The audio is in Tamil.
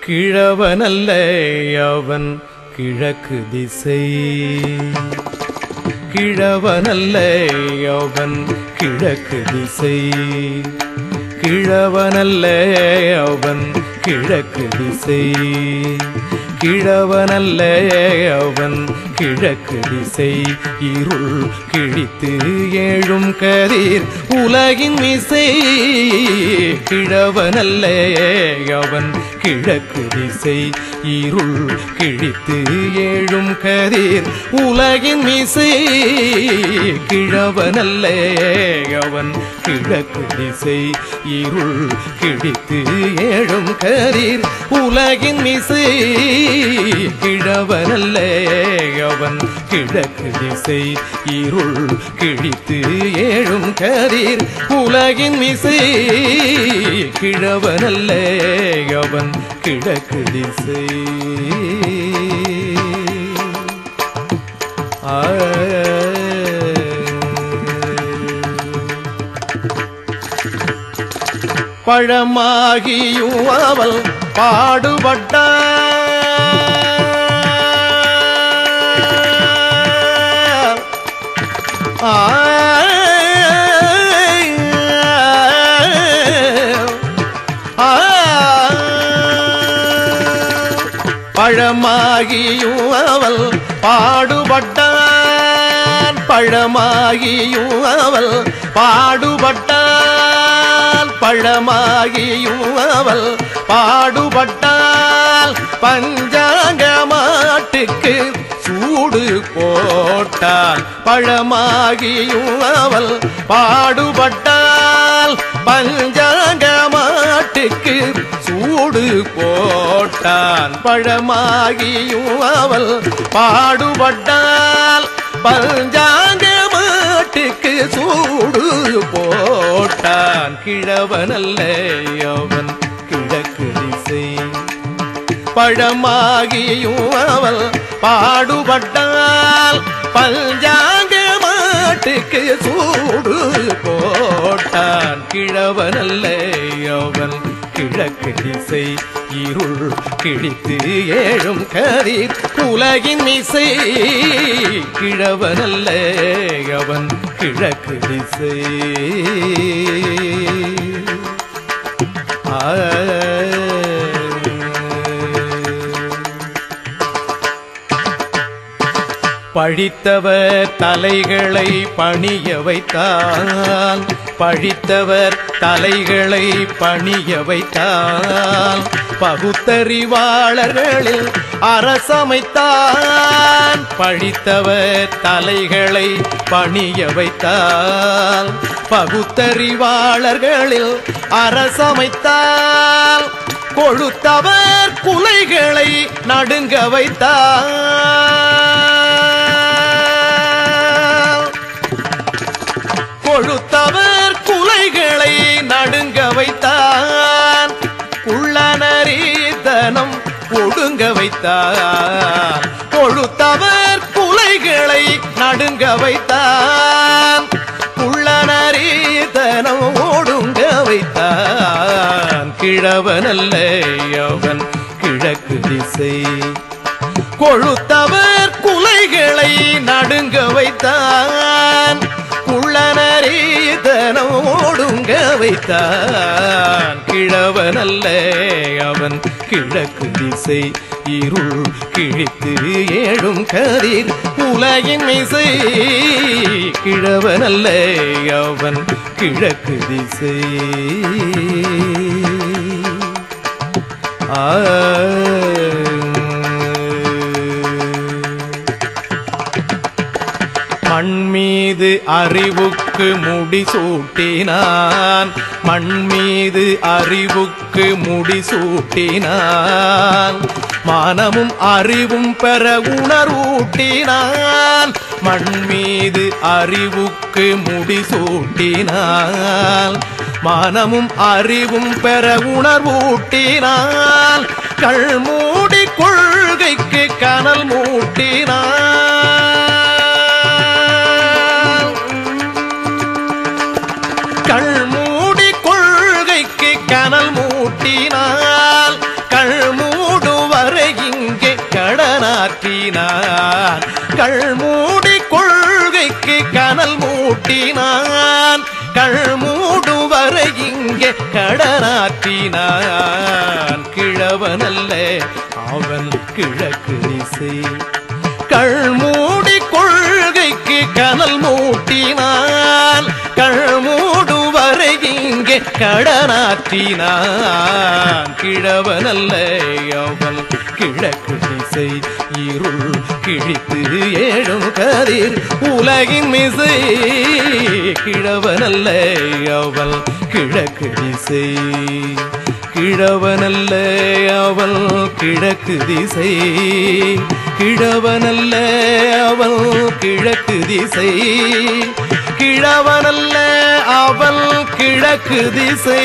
கிழவனல்ல அவன் கிழக்கு திசை, கிழவனல்ல அவன் கிழக்கு திசை, கிழவனல்ல அவன் கிழக்கு திசை, கிழவனல்ல அவன் கிழக்கு திசை. இருள் கிழித்து ஏழும் கதிர் உலகின் இசை, கிழவனல்ல அவன் கிழக்கு திசை. இருள் கிழித்து ஏழும் கதிர் உலகின் இசை, கிழவனல்ல அவன் கிழக்கு திசை. இருள் கிழித்து ஏழும் கதிர் உலகின் இசை, கிழவனல்ல அவன் கிழக்கு திசை. இருள் கிழித்து ஏழும் கதிர் உலகின் இசை, கிழவனல்ல அவன் கிழக்கு திசை. பழமாகியும் அவள் பாடுபட்டாள், பழமாகியும் அவள் பாடுபட்டான், பழமாகியும் அவள் பாடுபட்டாள், பழமாகியும் அவள் பாடுபட்டாள். பஞ்சாங்க மாட்டுக்கு சூடு போட்டாள், பழமாகியும் அவள் பாடுபட்டாள். பஞ்சாங்க மாட்டுக்கு சூடு போட்டான், பழமாகியும் அவள் பாடுபட்டாள். பஞ்சாங்க மாட்டுக்கு சூடு போட்டான், கிழவனல்ல அவன் கிழக்கு திசை. பழமாகியும் அவள் பாடுபட்டாள், பஞ்சாங்க மாட்டுக்கு சூடு போட்டான், கிழவனல்ல அவன் கிழக்கு திசை. இருள் கிழித்து ஏழும் கதிர் உலகின் இசை, கிழவனல்ல அவன் கிழக்கு திசை. பழித்தவர் தலைகளை பணிய வைத்தான், பழித்தவர் தலைகளை பணிய வைத்தான். பகுத்தறிவாளர்களில் அரசமைத்தான், பழித்தவர் தலைகளை பணிய வைத்தான். பகுத்தறிவாளர்களில் அரசமைத்தான். கொழுத்தவர் குலைகளை நடுங்க வைத்தான், கொழுத்தவர் குலைகளை நடுங்க வைத்தான். குள்ளநரித்தனம் ஒடுங்க வைத்தான், கொழுத்தவர் குலைகளை நடுங்க வைத்தான். குள்ளநரித்தனம் ஒடுங்க வைத்தான், கிழவனல்ல அவன் கிழக்கு திசை. கொழுத்தவர் குலைகளை நடுங்க வைத்தான், குள்ளநரித்தனம் ஒடுங்க வைத்தான், கிழவனல்ல அவன் கிழக்கு திசை. இருள் கிழித்து ஏழும் கதிர் உலகின் இசை, கிழவனல்ல அவன் கிழக்கு திசை. மண் மீது அறிவுக்கு முடிசூட்டினான் மண் மீது அறிவுக்கு முடிசூட்டினான் மானமும் அறிவும் பெற உணர்வூட்டினான் மண் மீது அறிவுக்கு முடிசூட்டினான் மானமும் அறிவும் பெற உணர்வூட்டினான் கள்மூடி கொள்கைக்கு கனல் மூட்டினான் கள்மூடி கொள்கைக்கு கனல் மூட்டினான் கள்மூடுவரை இங்கே கடனாற்றினான் கள்மூடி கொள்கைக்கு கனல் மூட்டினான் கள்மூடுவரை இங்கே கடனாற்றினான் கிழவனல்ல அவன் கிழக்கு திசை கள்மூடி கொள்கைக்கு கனல் மூட்டினான் கள்மூடுவரை இங்கே கடனாற்றினான் கிழவனல்ல அவன் கிழக்கு திசை இருள் கிழித்து ஏழும் கதிர் உலகின் மிசை கிழவனல்ல அவள் கிழக்கு திசை கிழவனல்ல அவள் கிழக்கு திசை கிழவனல்ல அவள் கிழக்கு திசை கிழவனல்ல அவள் கிழக்கு திசை